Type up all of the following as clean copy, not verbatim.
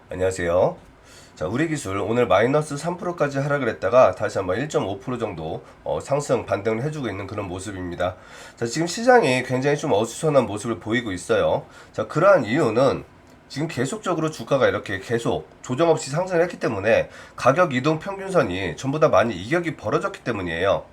안녕하세요. 자, 우리 기술 오늘 마이너스 3%까지 하락을 했다가 다시 한번 1.5% 정도 상승 반등을 해주고 있는 그런 모습입니다. 자, 지금 시장이 굉장히 좀 어수선한 모습을 보이고 있어요. 자, 그러한 이유는 지금 계속적으로 주가가 이렇게 계속 조정 없이 상승을 했기 때문에 가격 이동 평균선이 전부 다 많이 이격이 벌어졌기 때문이에요.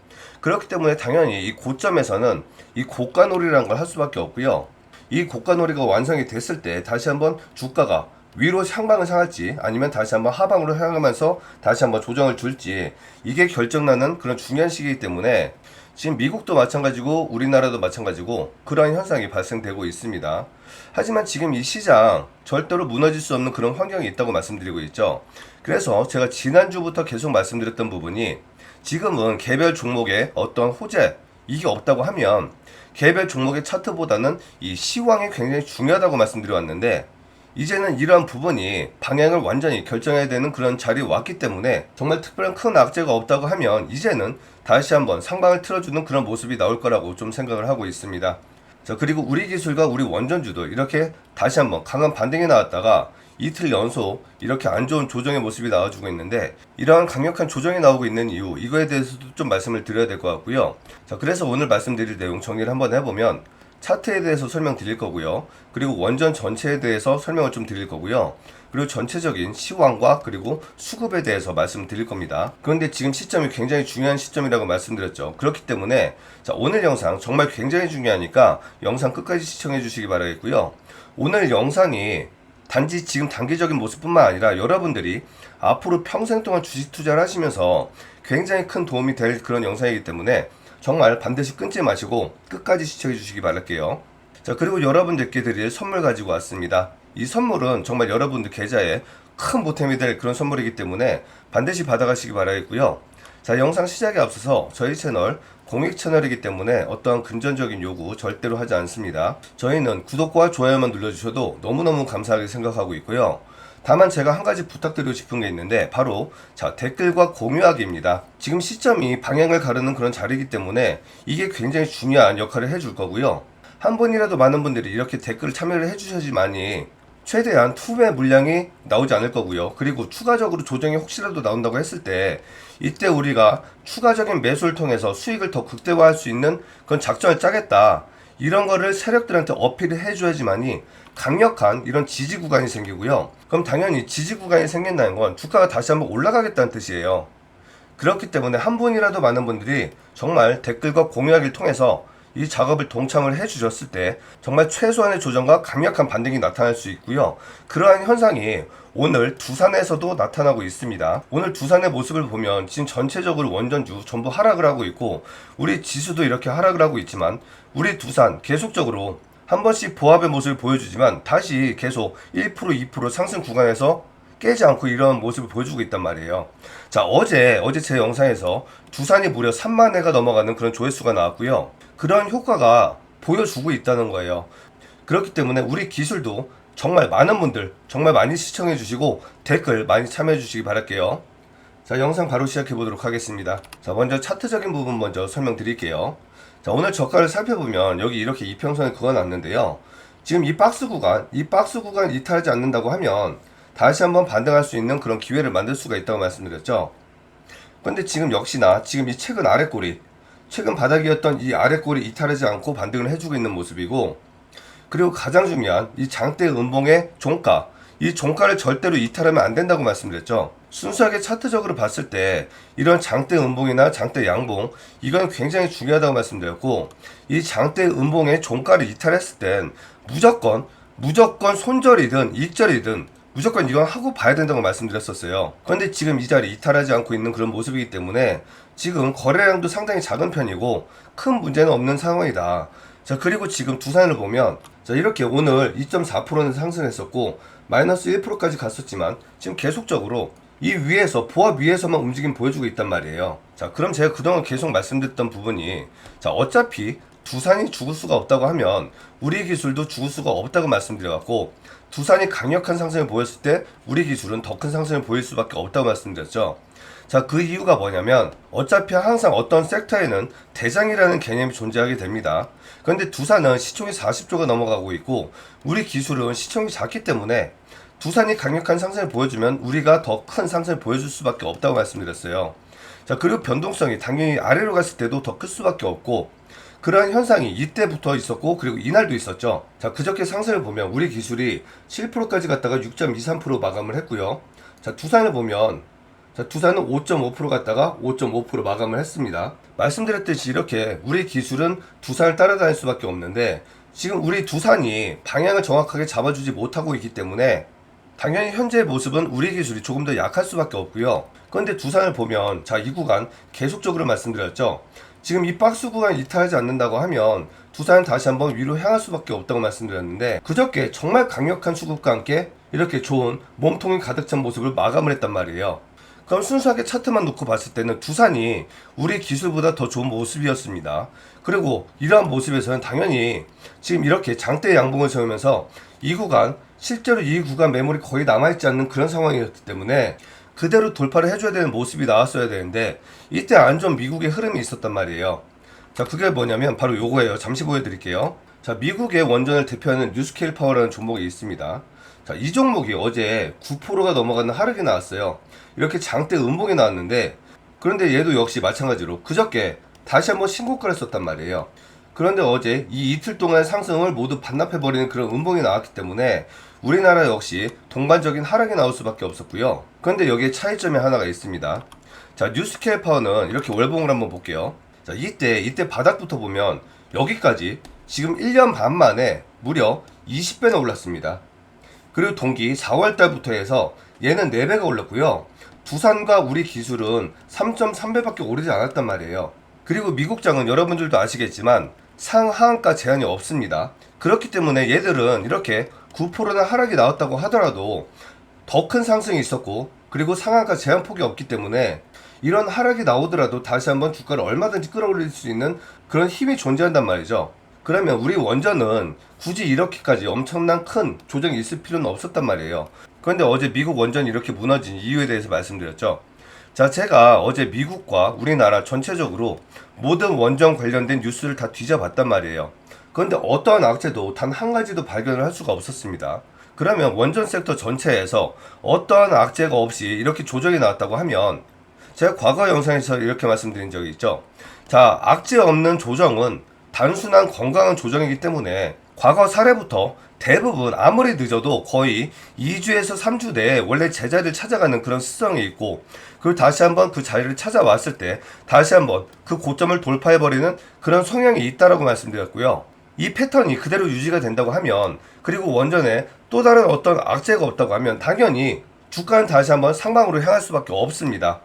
그렇기 때문에 당연히 이 고점에서는 이 고가놀이라는 걸 할 수밖에 없고요. 이 고가놀이가 완성이 됐을 때 다시 한번 주가가 위로 향방을 향할지 아니면 다시 한번 하방으로 향하면서 다시 한번 조정을 줄지 이게 결정나는 그런 중요한 시기이기 때문에 지금 미국도 마찬가지고 우리나라도 마찬가지고 그러한 현상이 발생되고 있습니다. 하지만 지금 이 시장 절대로 무너질 수 없는 그런 환경이 있다고 말씀드리고 있죠. 그래서 제가 지난주부터 계속 말씀드렸던 부분이 지금은 개별 종목의 어떤 호재 이게 없다고 하면 개별 종목의 차트보다는 이 시황이 굉장히 중요하다고 말씀드려 왔는데 이제는 이러한 부분이 방향을 완전히 결정해야 되는 그런 자리에 왔기 때문에 정말 특별한 큰 악재가 없다고 하면 이제는 다시 한번 상방을 틀어주는 그런 모습이 나올 거라고 좀 생각을 하고 있습니다. 자, 그리고 우리 기술과 우리 원전주도 이렇게 다시 한번 강한 반등이 나왔다가 이틀 연속 이렇게 안 좋은 조정의 모습이 나와주고 있는데 이러한 강력한 조정이 나오고 있는 이유 이거에 대해서도 좀 말씀을 드려야 될 것 같고요. 자, 그래서 오늘 말씀드릴 내용 정리를 한번 해보면 차트에 대해서 설명드릴 거고요. 그리고 원전 전체에 대해서 설명을 좀 드릴 거고요. 그리고 전체적인 시황과 그리고 수급에 대해서 말씀드릴 겁니다. 그런데 지금 시점이 굉장히 중요한 시점이라고 말씀드렸죠. 그렇기 때문에 자, 오늘 영상 정말 굉장히 중요하니까 영상 끝까지 시청해 주시기 바라겠고요. 오늘 영상이 단지 지금 단기적인 모습뿐만 아니라 여러분들이 앞으로 평생 동안 주식 투자를 하시면서 굉장히 큰 도움이 될 그런 영상이기 때문에 정말 반드시 끊지 마시고 끝까지 시청해 주시기 바랄게요. 자, 그리고 여러분들께 드릴 선물 가지고 왔습니다. 이 선물은 정말 여러분들 계좌에 큰 보탬이 될 그런 선물이기 때문에 반드시 받아가시기 바라겠고요. 자, 영상 시작에 앞서서 저희 채널 공익 채널이기 때문에 어떠한 금전적인 요구 절대로 하지 않습니다. 저희는 구독과 좋아요만 눌러주셔도 너무너무 감사하게 생각하고 있고요. 다만 제가 한 가지 부탁드리고 싶은 게 있는데 바로 자, 댓글과 공유하기입니다. 지금 시점이 방향을 가르는 그런 자리이기 때문에 이게 굉장히 중요한 역할을 해줄 거고요. 한 번이라도 많은 분들이 이렇게 댓글 참여를 해주셔야지만이 최대한 투매 물량이 나오지 않을 거고요. 그리고 추가적으로 조정이 혹시라도 나온다고 했을 때 이때 우리가 추가적인 매수를 통해서 수익을 더 극대화할 수 있는 그런 작전을 짜겠다. 이런 거를 세력들한테 어필을 해줘야지만이 강력한 이런 지지 구간이 생기고요. 그럼 당연히 지지 구간이 생긴다는 건 주가가 다시 한번 올라가겠다는 뜻이에요. 그렇기 때문에 한 분이라도 많은 분들이 정말 댓글과 공유하기를 통해서 이 작업을 동참을 해주셨을 때 정말 최소한의 조정과 강력한 반등이 나타날 수 있고요. 그러한 현상이 오늘 두산에서도 나타나고 있습니다. 오늘 두산의 모습을 보면 지금 전체적으로 원전주 전부 하락을 하고 있고 우리 지수도 이렇게 하락을 하고 있지만 우리 두산 계속적으로 한 번씩 보합의 모습을 보여주지만 다시 계속 1%, 2% 상승 구간에서 깨지 않고 이런 모습을 보여주고 있단 말이에요. 자, 어제 제 영상에서 두산이 무려 3만 회가 넘어가는 그런 조회수가 나왔고요. 그런 효과가 보여주고 있다는 거예요. 그렇기 때문에 우리 기술도 정말 많은 분들 정말 많이 시청해 주시고 댓글 많이 참여해 주시기 바랄게요. 자, 영상 바로 시작해 보도록 하겠습니다. 자, 먼저 차트적인 부분 먼저 설명드릴게요. 자, 오늘 저가를 살펴보면 여기 이렇게 이평선을 그어놨는데요. 지금 이 박스 구간 이탈하지 않는다고 하면 다시 한번 반등할 수 있는 그런 기회를 만들 수가 있다고 말씀드렸죠. 그런데 지금 역시나 지금 이 최근 바닥이었던 이 아랫골이 이탈하지 않고 반등을 해주고 있는 모습이고, 그리고 가장 중요한 이 장대 음봉의 종가, 이 종가를 절대로 이탈하면 안 된다고 말씀드렸죠. 순수하게 차트적으로 봤을 때 이런 장대 음봉이나 장대 양봉 이건 굉장히 중요하다고 말씀드렸고, 이 장대 음봉의 종가를 이탈했을 땐 무조건 손절이든 익절이든 무조건 이건 하고 봐야 된다고 말씀드렸었어요. 그런데 지금 이 자리 이탈하지 않고 있는 그런 모습이기 때문에 지금 거래량도 상당히 작은 편이고 큰 문제는 없는 상황이다. 자, 그리고 지금 두산을 보면 자, 이렇게 오늘 2.4%는 상승했었고 마이너스 1%까지 갔었지만 지금 계속적으로 이 위에서 보합 위에서만 움직임 보여주고 있단 말이에요. 자, 그럼 제가 그동안 계속 말씀드렸던 부분이 자, 어차피 두산이 죽을 수가 없다고 하면 우리 기술도 죽을 수가 없다고 말씀드려갖고 두산이 강력한 상승을 보였을 때 우리 기술은 더 큰 상승을 보일 수밖에 없다고 말씀드렸죠. 자, 그 이유가 뭐냐면 어차피 항상 어떤 섹터에는 대장이라는 개념이 존재하게 됩니다. 그런데 두산은 시총이 40조가 넘어가고 있고 우리 기술은 시총이 작기 때문에 두산이 강력한 상승을 보여주면 우리가 더 큰 상승을 보여줄 수밖에 없다고 말씀드렸어요. 자, 그리고 변동성이 당연히 아래로 갔을 때도 더 클 수밖에 없고, 그러한 현상이 이때부터 있었고, 그리고 이날도 있었죠. 자, 그저께 상승을 보면 우리 기술이 7%까지 갔다가 6.23% 마감을 했고요. 자, 두산을 보면, 자, 두산은 5.5% 갔다가 5.5% 마감을 했습니다. 말씀드렸듯이 이렇게 우리 기술은 두산을 따라다닐 수밖에 없는데, 지금 우리 두산이 방향을 정확하게 잡아주지 못하고 있기 때문에 당연히 현재의 모습은 우리 기술이 조금 더 약할 수밖에 없고요. 그런데 두산을 보면, 자, 이 구간 계속적으로 말씀드렸죠. 지금 이 박스 구간 이탈하지 않는다고 하면 두산은 다시 한번 위로 향할 수밖에 없다고 말씀드렸는데, 그저께 정말 강력한 수급과 함께 이렇게 좋은 몸통이 가득 찬 모습을 마감을 했단 말이에요. 그럼 순수하게 차트만 놓고 봤을 때는 두산이 우리 기술보다 더 좋은 모습이었습니다. 그리고 이러한 모습에서는 당연히 지금 이렇게 장대 양봉을 세우면서 이 구간, 실제로 이 구간 매물이 거의 남아있지 않는 그런 상황이었기 때문에 그대로 돌파를 해줘야 되는 모습이 나왔어야 되는데, 이때 안 좋은 미국의 흐름이 있었단 말이에요. 자, 그게 뭐냐면 바로 요거예요. 잠시 보여드릴게요. 자, 미국의 원전을 대표하는 뉴스케일 파워라는 종목이 있습니다. 자, 이 종목이 어제 9%가 넘어가는 하락이 나왔어요. 이렇게 장대 음봉이 나왔는데, 그런데 얘도 역시 마찬가지로 그저께 다시 한번 신고가를 썼단 말이에요. 그런데 어제 이 이틀 동안 상승을 모두 반납해버리는 그런 음봉이 나왔기 때문에 우리나라 역시 동반적인 하락이 나올 수밖에 없었고요. 그런데 여기에 차이점이 하나가 있습니다. 자, 뉴스케일 파워는 이렇게 월봉을 한번 볼게요. 자, 이때 바닥부터 보면 여기까지 지금 1년 반 만에 무려 20배나 올랐습니다. 그리고 동기 4월달부터 해서 얘는 4배가 올랐고요. 두산과 우리 기술은 3.3배밖에 오르지 않았단 말이에요. 그리고 미국장은 여러분들도 아시겠지만 상하한가 제한이 없습니다. 그렇기 때문에 얘들은 이렇게 9%나 하락이 나왔다고 하더라도 더 큰 상승이 있었고, 그리고 상한가 제한 폭이 없기 때문에 이런 하락이 나오더라도 다시 한번 주가를 얼마든지 끌어올릴 수 있는 그런 힘이 존재한단 말이죠. 그러면 우리 원전은 굳이 이렇게까지 엄청난 큰 조정이 있을 필요는 없었단 말이에요. 그런데 어제 미국 원전이 이렇게 무너진 이유에 대해서 말씀드렸죠. 자, 제가 어제 미국과 우리나라 전체적으로 모든 원전 관련된 뉴스를 다 뒤져봤단 말이에요. 그런데 어떠한 악재도 단 한 가지도 발견을 할 수가 없었습니다. 그러면 원전 섹터 전체에서 어떠한 악재가 없이 이렇게 조정이 나왔다고 하면, 제가 과거 영상에서 이렇게 말씀드린 적이 있죠. 자, 악재 없는 조정은 단순한 건강한 조정이기 때문에 과거 사례부터 대부분 아무리 늦어도 거의 2주에서 3주 내에 원래 제자리를 찾아가는 그런 습성이 있고, 그리고 다시 한번 그 자리를 찾아왔을 때 다시 한번 그 고점을 돌파해버리는 그런 성향이 있다라고 말씀드렸고요. 이 패턴이 그대로 유지가 된다고 하면, 그리고 원전에 또 다른 어떤 악재가 없다고 하면 당연히 주가는 다시 한번 상방으로 향할 수밖에 없습니다.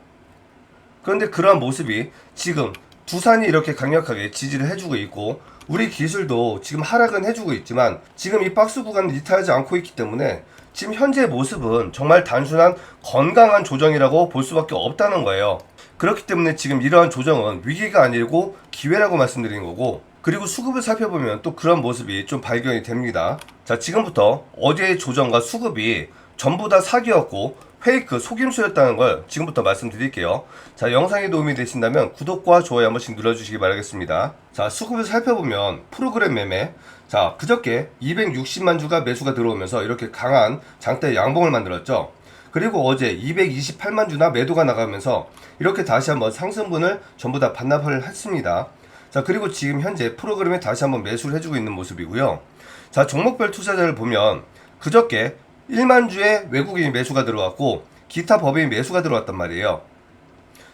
그런데 그러한 모습이 지금 두산이 이렇게 강력하게 지지를 해주고 있고, 우리 기술도 지금 하락은 해주고 있지만 지금 이 박스 구간을 이탈하지 않고 있기 때문에 지금 현재의 모습은 정말 단순한 건강한 조정이라고 볼 수밖에 없다는 거예요. 그렇기 때문에 지금 이러한 조정은 위기가 아니고 기회라고 말씀드린 거고, 그리고 수급을 살펴보면 또 그런 모습이 좀 발견이 됩니다. 자, 지금부터 어제의 조정과 수급이 전부 다 사기였고 페이크 속임수였다는 걸 지금부터 말씀드릴게요. 자, 영상에 도움이 되신다면 구독과 좋아요 한 번씩 눌러주시기 바라겠습니다. 자, 수급을 살펴보면 프로그램 매매, 자, 그저께 260만 주가 매수가 들어오면서 이렇게 강한 장대 양봉을 만들었죠. 그리고 어제 228만 주나 매도가 나가면서 이렇게 다시 한번 상승분을 전부 다 반납을 했습니다. 자, 그리고 지금 현재 프로그램에 다시 한번 매수를 해주고 있는 모습이고요. 자, 종목별 투자자를 보면 그저께 1만 주의 외국인 매수가 들어왔고 기타 법인 매수가 들어왔단 말이에요.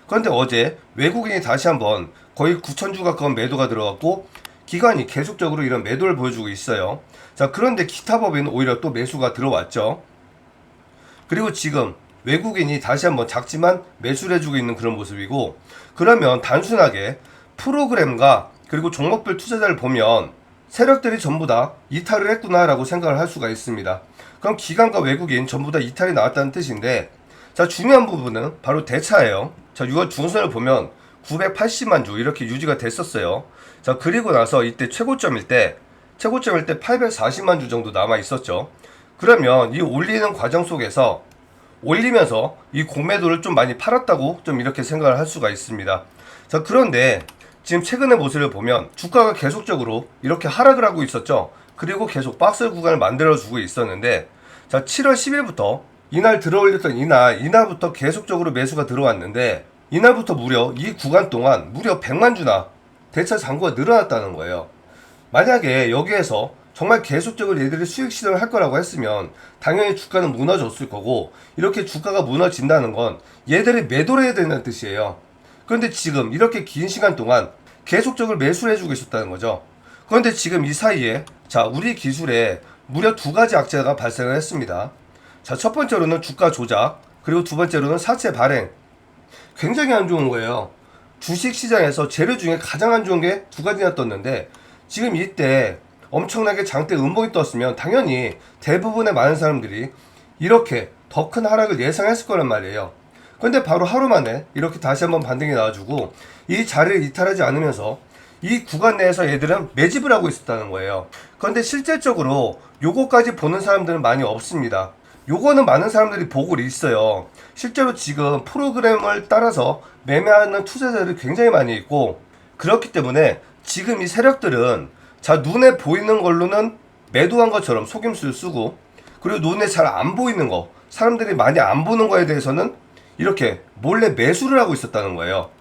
그런데 어제 외국인이 다시 한번 거의 9천 주 가까운 매도가 들어왔고 기관이 계속적으로 이런 매도를 보여주고 있어요. 자, 그런데 기타 법인 오히려 또 매수가 들어왔죠. 그리고 지금 외국인이 다시 한번 작지만 매수를 해주고 있는 그런 모습이고, 그러면 단순하게 프로그램과 그리고 종목별 투자자를 보면 세력들이 전부 다 이탈을 했구나 라고 생각을 할 수가 있습니다. 그럼 기관과 외국인 전부 다 이탈이 나왔다는 뜻인데, 자, 중요한 부분은 바로 대차예요. 자, 6월 중순을 보면 980만 주 이렇게 유지가 됐었어요. 자, 그리고 나서 이때 최고점일 때 840만 주 정도 남아 있었죠. 그러면 이 올리는 과정 속에서 올리면서 이 공매도를 좀 많이 팔았다고 좀 이렇게 생각을 할 수가 있습니다. 자, 그런데 지금 최근의 모습을 보면 주가가 계속적으로 이렇게 하락을 하고 있었죠. 그리고 계속 박스 구간을 만들어주고 있었는데, 자, 7월 10일부터 이날 들어올렸던 이날부터 계속적으로 매수가 들어왔는데 이날부터 무려 이 구간 동안 무려 100만 주나 대차 잔고가 늘어났다는 거예요. 만약에 여기에서 정말 계속적으로 얘들이 수익 실현을 할 거라고 했으면 당연히 주가는 무너졌을 거고, 이렇게 주가가 무너진다는 건 얘들이 매도를 해야 된다는 뜻이에요. 그런데 지금 이렇게 긴 시간 동안 계속적으로 매수를 해주고 있었다는 거죠. 그런데 지금 이 사이에 자, 우리 기술에 무려 두 가지 악재가 발생을 했습니다. 자, 첫 번째로는 주가 조작, 그리고 두 번째로는 사채 발행. 굉장히 안 좋은 거예요. 주식 시장에서 재료 중에 가장 안 좋은 게 두 가지나 떴는데, 지금 이때 엄청나게 장대 음봉이 떴으면 당연히 대부분의 많은 사람들이 이렇게 더 큰 하락을 예상했을 거란 말이에요. 근데 바로 하루 만에 이렇게 다시 한번 반등이 나와주고 이 자리를 이탈하지 않으면서 이 구간 내에서 얘들은 매집을 하고 있었다는 거예요. 그런데 실질적으로 요거까지 보는 사람들은 많이 없습니다. 요거는 많은 사람들이 보고 있어요. 실제로 지금 프로그램을 따라서 매매하는 투자자들이 굉장히 많이 있고, 그렇기 때문에 지금 이 세력들은 자, 눈에 보이는 걸로는 매도한 것처럼 속임수를 쓰고, 그리고 눈에 잘 안 보이는 거, 사람들이 많이 안 보는 거에 대해서는 이렇게 몰래 매수를 하고 있었다는 거예요.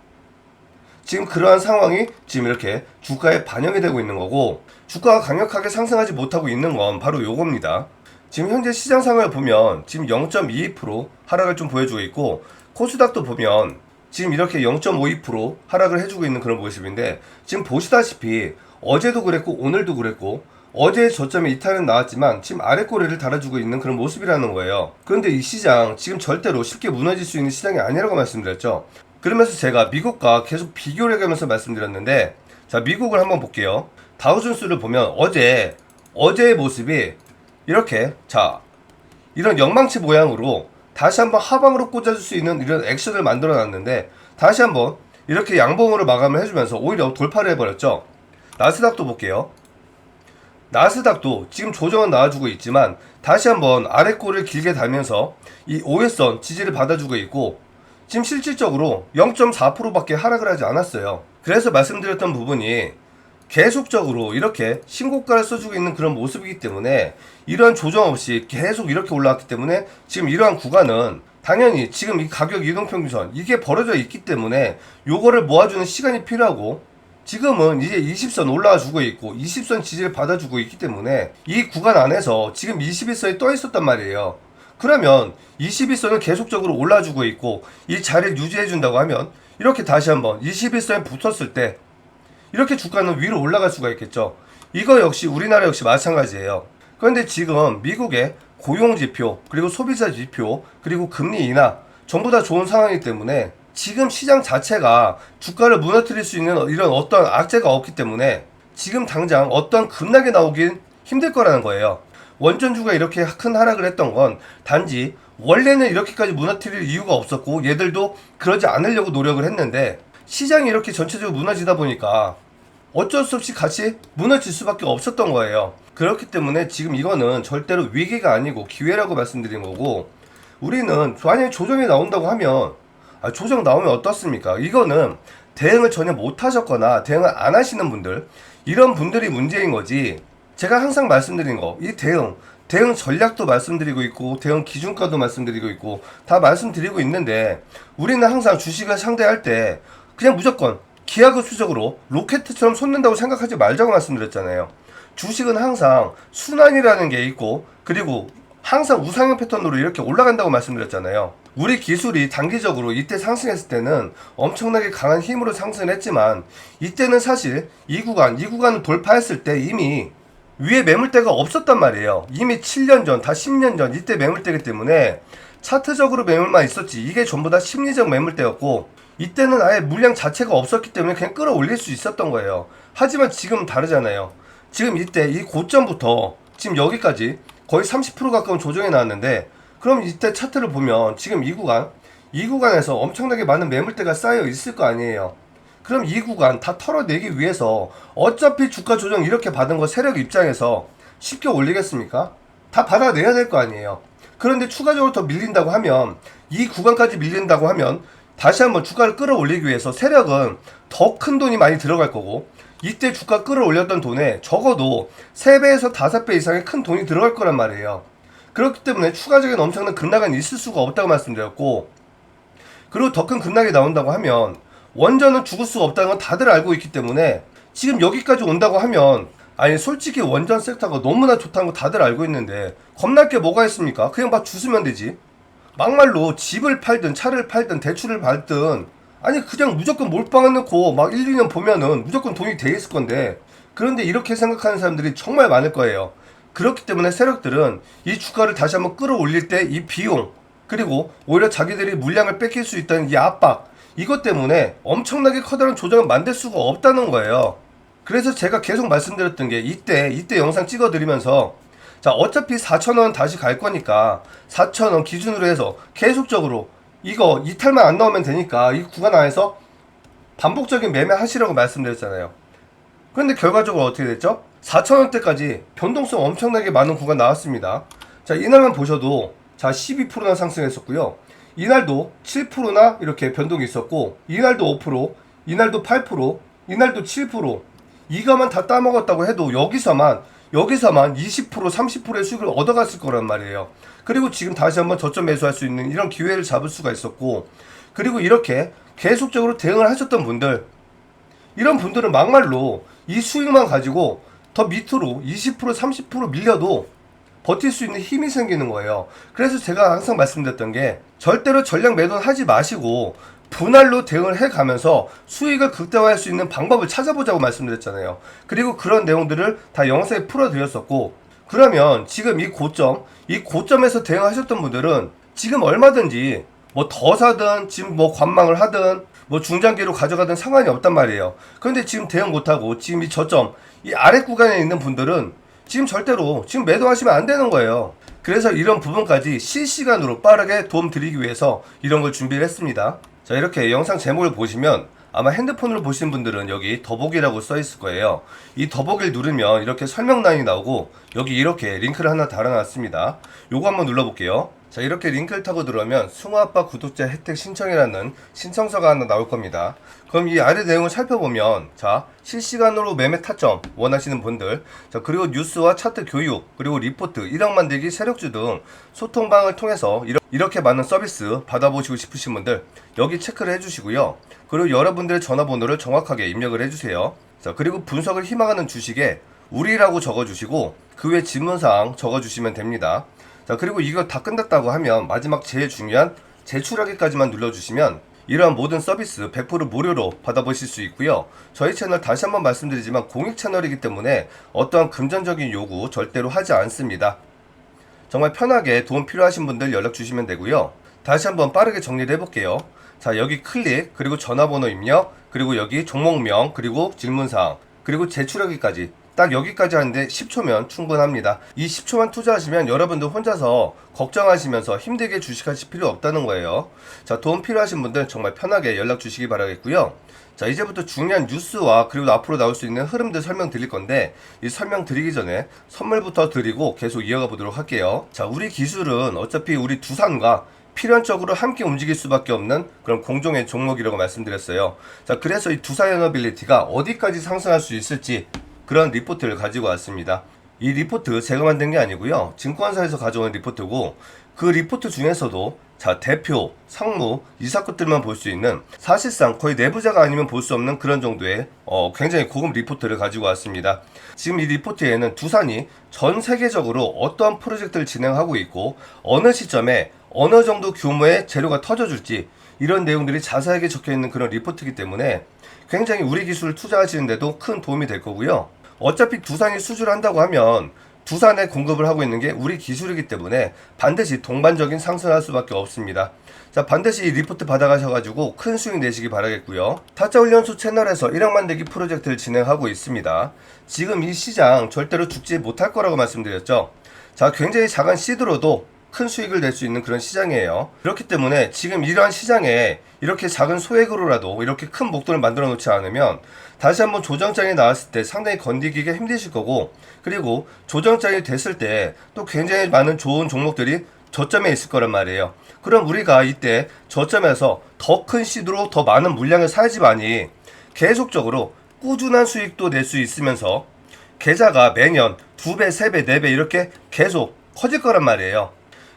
지금 그러한 상황이 지금 이렇게 주가에 반영이 되고 있는 거고, 주가가 강력하게 상승하지 못하고 있는 건 바로 요겁니다. 지금 현재 시장 상황을 보면 지금 0.22% 하락을 좀 보여주고 있고, 코스닥도 보면 지금 이렇게 0.52% 하락을 해주고 있는 그런 모습인데, 지금 보시다시피 어제도 그랬고 오늘도 그랬고, 어제 저점에 이탈은 나왔지만 지금 아래 꼬리를 달아주고 있는 그런 모습이라는 거예요. 그런데 이 시장 지금 절대로 쉽게 무너질 수 있는 시장이 아니라고 말씀드렸죠. 그러면서 제가 미국과 계속 비교를 해가면서 말씀드렸는데, 자, 미국을 한번 볼게요. 다우존스를 보면 어제의 모습이 이렇게, 자, 이런 영망치 모양으로 다시 한번 하방으로 꽂아줄 수 있는 이런 액션을 만들어 놨는데, 다시 한번 이렇게 양봉으로 마감을 해주면서 오히려 돌파를 해버렸죠. 나스닥도 볼게요. 나스닥도 지금 조정은 나와주고 있지만 다시 한번 아래 꼬리를 길게 달면서 이 5일선 지지를 받아주고 있고, 지금 실질적으로 0.4%밖에 하락을 하지 않았어요. 그래서 말씀드렸던 부분이 계속적으로 이렇게 신고가를 써주고 있는 그런 모습이기 때문에, 이러한 조정 없이 계속 이렇게 올라왔기 때문에 지금 이러한 구간은 당연히 지금 이 가격 이동평균선 이게 벌어져 있기 때문에 요거를 모아주는 시간이 필요하고, 지금은 이제 20선 올라와 주고 있고 20선 지지를 받아주고 있기 때문에 이 구간 안에서 지금 21선이 떠 있었단 말이에요. 그러면 21선을 계속적으로 올라주고 있고 이 자리를 유지해 준다고 하면 이렇게 다시 한번 21선에 붙었을 때 이렇게 주가는 위로 올라갈 수가 있겠죠. 이거 역시 우리나라 역시 마찬가지예요. 그런데 지금 미국의 고용지표, 그리고 소비자지표, 그리고 금리 인하 전부 다 좋은 상황이기 때문에 지금 시장 자체가 주가를 무너뜨릴 수 있는 이런 어떤 악재가 없기 때문에 지금 당장 어떤 급락이 나오긴 힘들 거라는 거예요. 원전주가 이렇게 큰 하락을 했던 건 단지 원래는 이렇게까지 무너뜨릴 이유가 없었고 얘들도 그러지 않으려고 노력을 했는데, 시장이 이렇게 전체적으로 무너지다 보니까 어쩔 수 없이 같이 무너질 수밖에 없었던 거예요. 그렇기 때문에 지금 이거는 절대로 위기가 아니고 기회라고 말씀드린 거고, 우리는 만약에 조정이 나온다고 하면 조정 나오면 어떻습니까? 이거는 대응을 전혀 못 하셨거나 대응을 안 하시는 분들, 이런 분들이 문제인 거지. 제가 항상 말씀드린 거, 이 대응 전략도 말씀드리고 있고 대응 기준가도 말씀드리고 있고 다 말씀드리고 있는데, 우리는 항상 주식을 상대할 때 그냥 무조건 기하급수적으로 로켓처럼 솟는다고 생각하지 말자고 말씀드렸잖아요. 주식은 항상 순환이라는 게 있고, 그리고 항상 우상향 패턴으로 이렇게 올라간다고 말씀드렸잖아요. 우리 기술이 단기적으로 이때 상승했을 때는 엄청나게 강한 힘으로 상승을 했지만, 이때는 사실 이 구간을 돌파했을 때 이미 위에 매물대가 없었단 말이에요. 이미 7년 전, 다 10년 전 이때 매물대이기 때문에 차트적으로 매물만 있었지 이게 전부 다 심리적 매물대였고, 이때는 아예 물량 자체가 없었기 때문에 그냥 끌어올릴 수 있었던 거예요. 하지만 지금 다르잖아요. 지금 이때 이 고점부터 지금 여기까지 거의 30% 가까운 조정이 나왔는데, 그럼 이때 차트를 보면 지금 이 구간에서 엄청나게 많은 매물대가 쌓여 있을 거 아니에요. 그럼 이 구간 다 털어내기 위해서 어차피 주가 조정 이렇게 받은 거 세력 입장에서 쉽게 올리겠습니까? 다 받아내야 될 거 아니에요. 그런데 추가적으로 더 밀린다고 하면, 이 구간까지 밀린다고 하면 다시 한번 주가를 끌어올리기 위해서 세력은 더 큰 돈이 많이 들어갈 거고, 이때 주가 끌어올렸던 돈에 적어도 3배에서 5배 이상의 큰 돈이 들어갈 거란 말이에요. 그렇기 때문에 추가적인 엄청난 급락은 있을 수가 없다고 말씀드렸고, 그리고 더 큰 급락이 나온다고 하면 원전은 죽을 수가 없다는 건 다들 알고 있기 때문에 지금 여기까지 온다고 하면, 아니 솔직히 원전 섹터가 너무나 좋다는 거 다들 알고 있는데 겁날 게 뭐가 있습니까? 그냥 막 주스면 되지. 막말로 집을 팔든 차를 팔든 대출을 받든, 아니 그냥 무조건 몰빵해 놓고 막 1, 2년 보면은 무조건 돈이 돼 있을 건데, 그런데 이렇게 생각하는 사람들이 정말 많을 거예요. 그렇기 때문에 세력들은 이 주가를 다시 한번 끌어올릴 때 이 비용, 그리고 오히려 자기들이 물량을 뺏길 수 있다는 이 압박, 이것 때문에 엄청나게 커다란 조정을 만들 수가 없다는 거예요. 그래서 제가 계속 말씀드렸던 게, 이때 영상 찍어드리면서 자 어차피 4,000원 다시 갈 거니까 4,000원 기준으로 해서 계속적으로 이거 이탈만 안 나오면 되니까 이 구간 안에서 반복적인 매매 하시라고 말씀드렸잖아요. 그런데 결과적으로 어떻게 됐죠? 4,000원대까지 변동성 엄청나게 많은 구간 나왔습니다. 자 이날만 보셔도 자 12%나 상승했었고요. 이날도 7%나 이렇게 변동이 있었고, 이날도 5%, 이날도 8%, 이날도 7%. 이거만 다 따먹었다고 해도 여기서만 20% 30%의 수익을 얻어갔을 거란 말이에요. 그리고 지금 다시 한번 저점 매수할 수 있는 이런 기회를 잡을 수가 있었고, 그리고 이렇게 계속적으로 대응을 하셨던 분들, 이런 분들은 막말로 이 수익만 가지고 더 밑으로 20% 30% 밀려도 버틸 수 있는 힘이 생기는 거예요. 그래서 제가 항상 말씀드렸던 게, 절대로 전량 매도는 하지 마시고 분할로 대응을 해가면서 수익을 극대화할 수 있는 방법을 찾아보자고 말씀드렸잖아요. 그리고 그런 내용들을 다 영상에 풀어드렸었고, 그러면 지금 이 고점에서 대응하셨던 분들은 지금 얼마든지 뭐 더 사든 지금 뭐 관망을 하든 뭐 중장기로 가져가든 상관이 없단 말이에요. 그런데 지금 대응 못하고 지금 이 저점, 이 아래 구간에 있는 분들은 지금 절대로 지금 매도하시면 안 되는 거예요. 그래서 이런 부분까지 실시간으로 빠르게 도움 드리기 위해서 이런 걸 준비를 했습니다. 자 이렇게 영상 제목을 보시면 아마 핸드폰으로 보시는 분들은 여기 더보기라고 써 있을 거예요. 이 더보기를 누르면 이렇게 설명란이 나오고, 여기 이렇게 링크를 하나 달아놨습니다. 요거 한번 눌러볼게요. 자 이렇게 링크를 타고 들어오면 승호아빠 구독자 혜택 신청이라는 신청서가 하나 나올 겁니다. 그럼 이 아래 내용을 살펴보면, 자 실시간으로 매매 타점 원하시는 분들, 자 그리고 뉴스와 차트 교육, 그리고 리포트, 1억 만들기, 세력주 등 소통방을 통해서 이렇게 많은 서비스 받아보시고 싶으신 분들 여기 체크를 해주시고요. 그리고 여러분들의 전화번호를 정확하게 입력을 해주세요. 자 그리고 분석을 희망하는 주식에 우리라고 적어주시고 그 외 질문사항 적어주시면 됩니다. 자 그리고 이거 다 끝났다고 하면 마지막 제일 중요한 제출하기까지만 눌러주시면 이러한 모든 서비스 100% 무료로 받아보실 수 있고요. 저희 채널 다시 한번 말씀드리지만 공익 채널이기 때문에 어떠한 금전적인 요구 절대로 하지 않습니다. 정말 편하게 도움 필요하신 분들 연락 주시면 되고요. 다시 한번 빠르게 정리를 해볼게요. 자 여기 클릭, 그리고 전화번호 입력, 그리고 여기 종목명, 그리고 질문사항, 그리고 제출하기까지 딱 여기까지 하는데 10초면 충분합니다. 이 10초만 투자하시면 여러분들 혼자서 걱정하시면서 힘들게 주식하실 필요 없다는 거예요. 자 도움 필요하신 분들 정말 편하게 연락 주시기 바라겠고요. 자 이제부터 중요한 뉴스와 그리고 앞으로 나올 수 있는 흐름들 설명드릴 건데, 이 설명드리기 전에 선물부터 드리고 계속 이어가 보도록 할게요. 자 우리 기술은 어차피 우리 두산과 필연적으로 함께 움직일 수밖에 없는 그런 공정의 종목이라고 말씀드렸어요. 자 그래서 이 두산에너빌리티가 어디까지 상승할 수 있을지 그런 리포트를 가지고 왔습니다. 이 리포트 제가 만든 게 아니고요. 증권사에서 가져온 리포트고, 그 리포트 중에서도 자 대표, 상무, 이사 것들만 볼 수 있는, 사실상 거의 내부자가 아니면 볼 수 없는 그런 정도의 굉장히 고급 리포트를 가지고 왔습니다. 지금 이 리포트에는 두산이 전 세계적으로 어떠한 프로젝트를 진행하고 있고 어느 시점에 어느 정도 규모의 재료가 터져줄지 이런 내용들이 자세하게 적혀있는 그런 리포트이기 때문에 굉장히 우리 기술을 투자하시는데도 큰 도움이 될 거고요. 어차피 두산이 수주를 한다고 하면 두산에 공급을 하고 있는 게 우리 기술이기 때문에 반드시 동반적인 상승을 할 수밖에 없습니다. 자 반드시 이 리포트 받아가셔가지고 큰 수익 내시기 바라겠고요. 타짜훈련소 채널에서 1억 만들기 프로젝트를 진행하고 있습니다. 지금 이 시장 절대로 죽지 못할 거라고 말씀드렸죠. 자 굉장히 작은 시드로도 큰 수익을 낼 수 있는 그런 시장이에요. 그렇기 때문에 지금 이러한 시장에 이렇게 작은 소액으로라도 이렇게 큰 목돈을 만들어 놓지 않으면 다시 한번 조정장이 나왔을 때 상당히 건디기가 힘드실 거고, 그리고 조정장이 됐을 때 또 굉장히 많은 좋은 종목들이 저점에 있을 거란 말이에요. 그럼 우리가 이때 저점에서 더 큰 시드로 더 많은 물량을 사야지만이 계속적으로 꾸준한 수익도 낼 수 있으면서 계좌가 매년 2배, 3배, 4배 이렇게 계속 커질 거란 말이에요.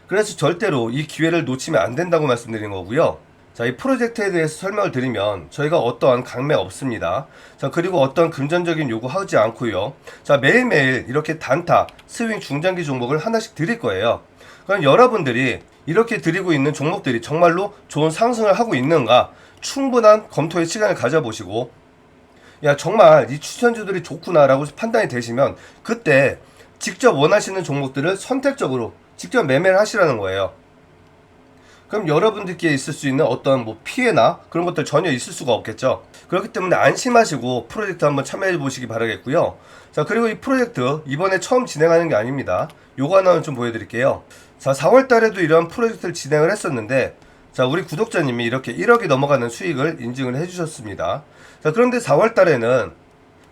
그래서 절대로 이 기회를 놓치면 안 된다고 말씀드린 거고요. 자, 이 프로젝트에 대해서 설명을 드리면 저희가 어떠한 강매 없습니다. 자, 그리고 어떤 금전적인 요구 하지 않고요. 자, 매일매일 이렇게 단타, 스윙, 중장기 종목을 하나씩 드릴 거예요. 그럼 여러분들이 이렇게 드리고 있는 종목들이 정말로 좋은 상승을 하고 있는가 충분한 검토의 시간을 가져보시고, 야, 정말 이 추천주들이 좋구나 라고 판단이 되시면 그때 직접 원하시는 종목들을 선택적으로 직접 매매를 하시라는 거예요. 그럼 여러분들께 있을 수 있는 어떤 뭐 피해나 그런 것들 전혀 있을 수가 없겠죠. 그렇기 때문에 안심하시고 프로젝트 한번 참여해 보시기 바라겠고요. 자, 그리고 이 프로젝트 이번에 처음 진행하는 게 아닙니다. 요거 하나는 좀 보여드릴게요. 자, 4월 달에도 이런 프로젝트를 진행을 했었는데, 자, 우리 구독자님이 이렇게 1억이 넘어가는 수익을 인증을 해주셨습니다. 자, 그런데 4월 달에는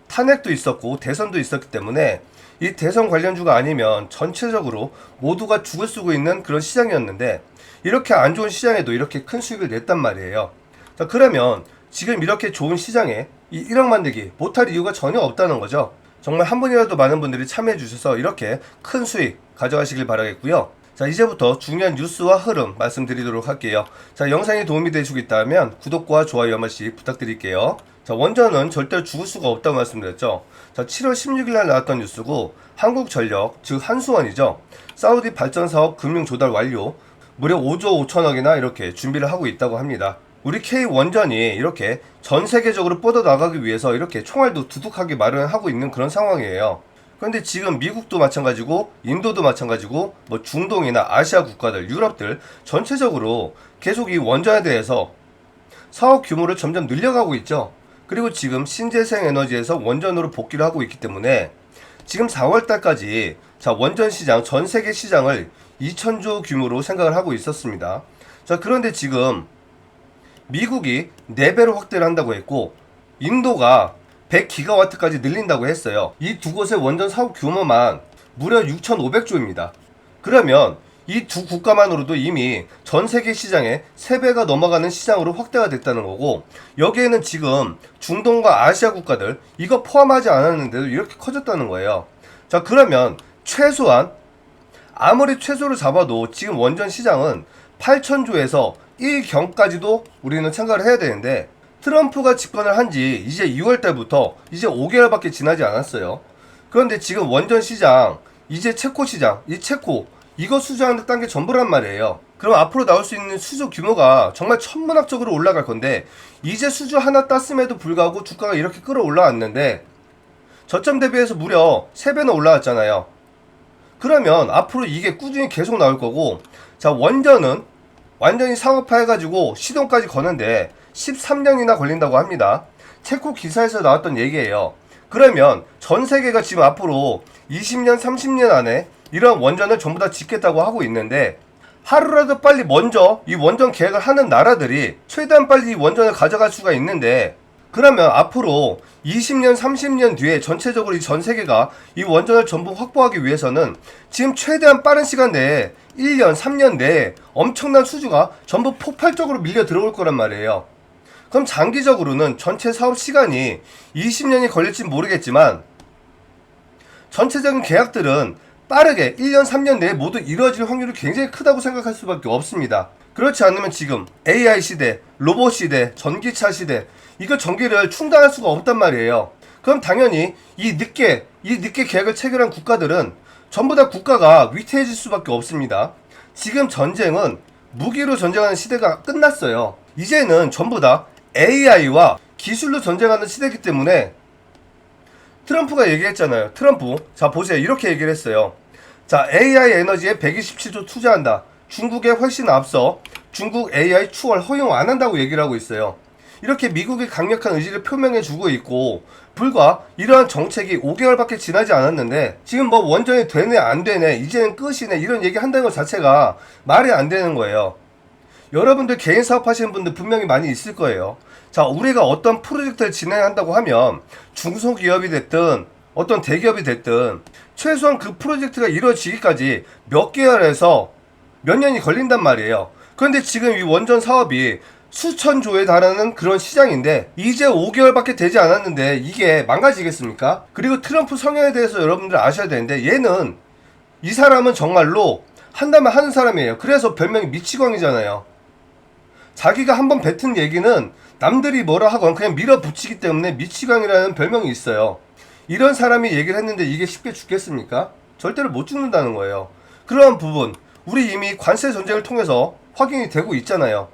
탄핵도 있었고 대선도 있었기 때문에 이 대선 관련주가 아니면 전체적으로 모두가 죽을 쓰고 있는 그런 시장이었는데, 이렇게 안 좋은 시장에도 이렇게 큰 수익을 냈단 말이에요. 자, 그러면 지금 이렇게 좋은 시장에 이 1억 만들기 못할 이유가 전혀 없다는 거죠. 정말 한 번이라도 많은 분들이 참여해 주셔서 이렇게 큰 수익 가져가시길 바라겠고요. 자, 이제부터 중요한 뉴스와 흐름 말씀드리도록 할게요. 자, 영상이 도움이 되시고 있다면 구독과 좋아요 한 번씩 부탁드릴게요. 자, 원전은 절대로 죽을 수가 없다고 말씀드렸죠. 자, 7월 16일 날 나왔던 뉴스고, 한국전력, 즉 한수원이죠. 사우디 발전사업 금융 조달 완료, 무려 5조 5천억이나 이렇게 준비를 하고 있다고 합니다. 우리 K원전이 이렇게 전 세계적으로 뻗어나가기 위해서 이렇게 총알도 두둑하게 마련하고 있는 그런 상황이에요. 그런데 지금 미국도 마찬가지고 인도도 마찬가지고 뭐 중동이나 아시아 국가들, 유럽들 전체적으로 계속 이 원전에 대해서 사업 규모를 점점 늘려가고 있죠. 그리고 지금 신재생 에너지에서 원전으로 복귀를 하고 있기 때문에 지금 4월 달까지 자, 원전 시장, 전 세계 시장을 2천조 규모로 생각을 하고 있었습니다. 자, 그런데 지금 미국이 4배로 확대를 한다고 했고, 인도가 100기가와트까지 늘린다고 했어요. 이 두 곳의 원전 사업 규모만 무려 6,500조입니다. 그러면 이 두 국가만으로도 이미 전 세계 시장에 3배가 넘어가는 시장으로 확대가 됐다는 거고, 여기에는 지금 중동과 아시아 국가들 이거 포함하지 않았는데도 이렇게 커졌다는 거예요. 자, 그러면 최소한 아무리 최소를 잡아도 지금 원전 시장은 8천조에서 1경까지도 우리는 생각을 해야 되는데, 트럼프가 집권을 한 지 이제 2월 달부터 이제 5개월밖에 지나지 않았어요. 그런데 지금 원전 시장, 이제 체코 시장, 이 체코 이거 수주하는 딴 게 전부란 말이에요. 그럼 앞으로 나올 수 있는 수주 규모가 정말 천문학적으로 올라갈 건데, 이제 수주 하나 땄음에도 불구하고 주가가 이렇게 끌어올라왔는데 저점 대비해서 무려 3배나 올라왔잖아요. 그러면 앞으로 이게 꾸준히 계속 나올 거고, 자, 원전은 완전히 상업화해가지고 시동까지 거는데 13년이나 걸린다고 합니다. 체코 기사에서 나왔던 얘기예요. 그러면 전 세계가 지금 앞으로 20년, 30년 안에 이런 원전을 전부 다 짓겠다고 하고 있는데, 하루라도 빨리 먼저 이 원전 계획을 하는 나라들이 최대한 빨리 이 원전을 가져갈 수가 있는데, 그러면 앞으로 20년, 30년 뒤에 전체적으로 이 전 세계가 이 원전을 전부 확보하기 위해서는 지금 최대한 빠른 시간 내에 1년, 3년 내에 엄청난 수주가 전부 폭발적으로 밀려 들어올 거란 말이에요. 그럼 장기적으로는 전체 사업 시간이 20년이 걸릴지 모르겠지만 전체적인 계약들은 빠르게 1년, 3년 내에 모두 이루어질 확률이 굉장히 크다고 생각할 수밖에 없습니다. 그렇지 않으면 지금 AI 시대, 로봇 시대, 전기차 시대, 이거 전기를 충당할 수가 없단 말이에요. 그럼 당연히 이 늦게 계약을 체결한 국가들은 전부 다 국가가 위태해질 수밖에 없습니다. 지금 전쟁은 무기로 전쟁하는 시대가 끝났어요. 이제는 전부 다 AI와 기술로 전쟁하는 시대이기 때문에, 트럼프가 얘기했잖아요. 트럼프, 자 보세요. 이렇게 얘기를 했어요. 자, AI 에너지에 127조 투자한다. 중국에 훨씬 앞서 중국 AI 추월 허용 안 한다고 얘기를 하고 있어요. 이렇게 미국이 강력한 의지를 표명해 주고 있고, 불과 이러한 정책이 5개월밖에 지나지 않았는데 지금 뭐 원전이 되네 안 되네 이제는 끝이네 이런 얘기 한다는 것 자체가 말이 안 되는 거예요. 여러분들 개인 사업 하시는 분들 분명히 많이 있을 거예요. 자, 우리가 어떤 프로젝트를 진행한다고 하면 중소기업이 됐든 어떤 대기업이 됐든 최소한 그 프로젝트가 이루어지기까지 몇 개월에서 몇 년이 걸린단 말이에요. 그런데 지금 이 원전 사업이 수천조에 달하는 그런 시장인데 이제 5개월밖에 되지 않았는데 이게 망가지겠습니까? 그리고 트럼프 성향에 대해서 여러분들 아셔야 되는데, 얘는 이 사람은 정말로 한다면 하는 사람이에요. 그래서 별명이 미치광이잖아요. 자기가 한번 뱉은 얘기는 남들이 뭐라 하건 그냥 밀어붙이기 때문에 미치광이라는 별명이 있어요. 이런 사람이 얘기를 했는데 이게 쉽게 죽겠습니까? 절대로 못 죽는다는 거예요. 그러한 부분 우리 이미 관세 전쟁을 통해서 확인이 되고 있잖아요.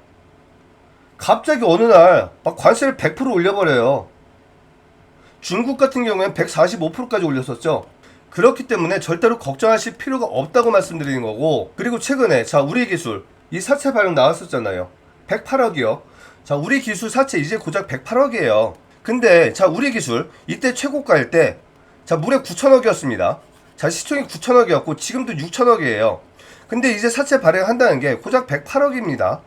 갑자기 어느 날 막 관세를 100% 올려버려요. 중국 같은 경우엔 145%까지 올렸었죠. 그렇기 때문에 절대로 걱정하실 필요가 없다고 말씀드리는 거고, 그리고 최근에 자 우리 기술 이 사채 발행 나왔었잖아요. 108억이요. 자 우리 기술 사채 이제 고작 108억이에요. 근데 자 우리 기술 이때 최고가일 때 자 무려 9천억이었습니다. 자 시총이 9천억이었고 지금도 6천억이에요. 근데 이제 사채 발행한다는 게 고작 108억입니다.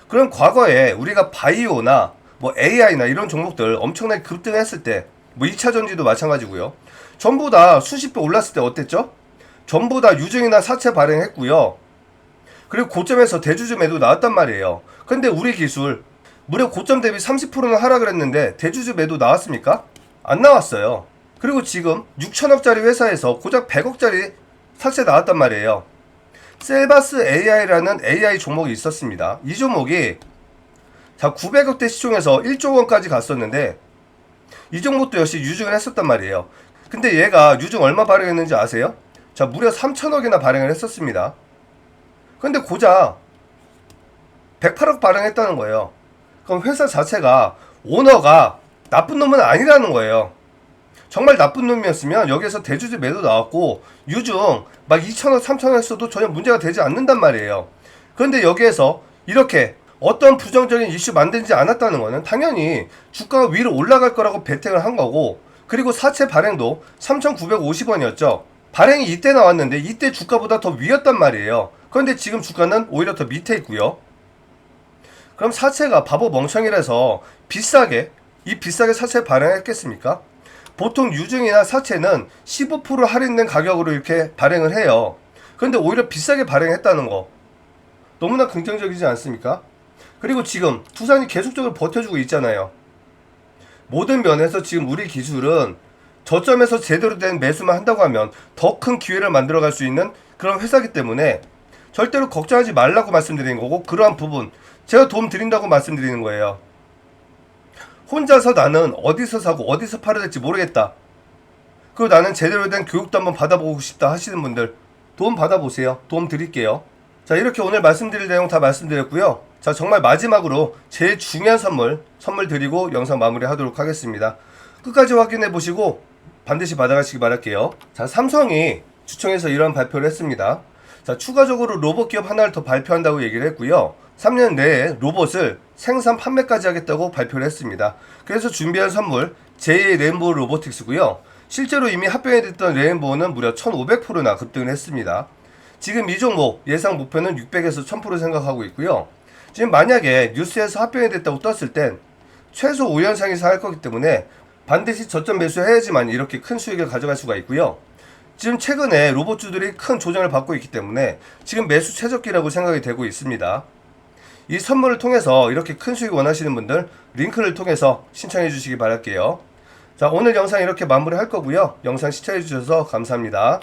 그럼 과거에 우리가 바이오나 뭐 AI나 이런 종목들 엄청나게 급등했을 때 뭐 2차 전지도 마찬가지고요. 전부 다 수십 배 올랐을 때 어땠죠? 전부 다 유증이나 사채 발행했고요. 그리고 고점에서 대주주 매도 나왔단 말이에요. 근데 우리 기술 무려 고점 대비 30%는 하락을 했는데 대주주 매도 나왔습니까? 안 나왔어요. 그리고 지금 6천억짜리 회사에서 고작 100억짜리 사채 나왔단 말이에요. 셀바스 AI라는 AI 종목이 있었습니다. 이 종목이 자 900억대 시총에서 1조 원까지 갔었는데 이 종목도 역시 유증을 했었단 말이에요. 근데 얘가 유증 얼마 발행했는지 아세요? 자 무려 3천억이나 발행을 했었습니다. 근데 고작 108억 발행했다는 거예요. 그럼 회사 자체가 오너가 나쁜 놈은 아니라는 거예요. 정말 나쁜 놈이었으면 여기에서 대주주 매도 나왔고 유증 막 2천억 3천억 했어도 전혀 문제가 되지 않는단 말이에요. 그런데 여기에서 이렇게 어떤 부정적인 이슈 만들지 않았다는 거는 당연히 주가가 위로 올라갈 거라고 베팅을 한 거고, 그리고 사채 발행도 3,950원이었죠. 발행이 이때 나왔는데 이때 주가보다 더 위였단 말이에요. 그런데 지금 주가는 오히려 더 밑에 있고요. 그럼 사채가 바보 멍청이라서 비싸게 사채 발행했겠습니까? 보통 유증이나 사채는 15% 할인된 가격으로 이렇게 발행을 해요. 그런데 오히려 비싸게 발행했다는 거 너무나 긍정적이지 않습니까? 그리고 지금 두산이 계속적으로 버텨주고 있잖아요. 모든 면에서 지금 우리 기술은 저점에서 제대로 된 매수만 한다고 하면 더 큰 기회를 만들어갈 수 있는 그런 회사이기 때문에 절대로 걱정하지 말라고 말씀드리는 거고, 그러한 부분 제가 도움 드린다고 말씀드리는 거예요. 혼자서 나는 어디서 사고 어디서 팔아야 될지 모르겠다, 그리고 나는 제대로 된 교육도 한번 받아보고 싶다 하시는 분들 도움 받아보세요. 도움 드릴게요. 자 이렇게 오늘 말씀드릴 내용 다 말씀드렸고요. 자 정말 마지막으로 제일 중요한 선물 드리고 영상 마무리 하도록 하겠습니다. 끝까지 확인해 보시고 반드시 받아가시기 바랄게요. 자 삼성이 주총에서 이런 발표를 했습니다. 자 추가적으로 로봇 기업 하나를 더 발표한다고 얘기를 했고요. 3년 내에 로봇을 생산 판매까지 하겠다고 발표를 했습니다. 그래서 준비한 선물 제2의 레인보우 로보틱스고요. 실제로 이미 합병이 됐던 레인보우는 무려 1500%나 급등을 했습니다. 지금 이 종목 예상 목표는 600에서 1000% 생각하고 있고요. 지금 만약에 뉴스에서 합병이 됐다고 떴을 땐 최소 5연 이상 할 거기 때문에 반드시 저점 매수해야지만 이렇게 큰 수익을 가져갈 수가 있고요. 지금 최근에 로봇주들이 큰 조정을 받고 있기 때문에 지금 매수 최적기라고 생각이 되고 있습니다. 이 선물을 통해서 이렇게 큰 수익 원하시는 분들 링크를 통해서 신청해 주시기 바랄게요. 자 오늘 영상 이렇게 마무리 할 거고요. 영상 시청해 주셔서 감사합니다.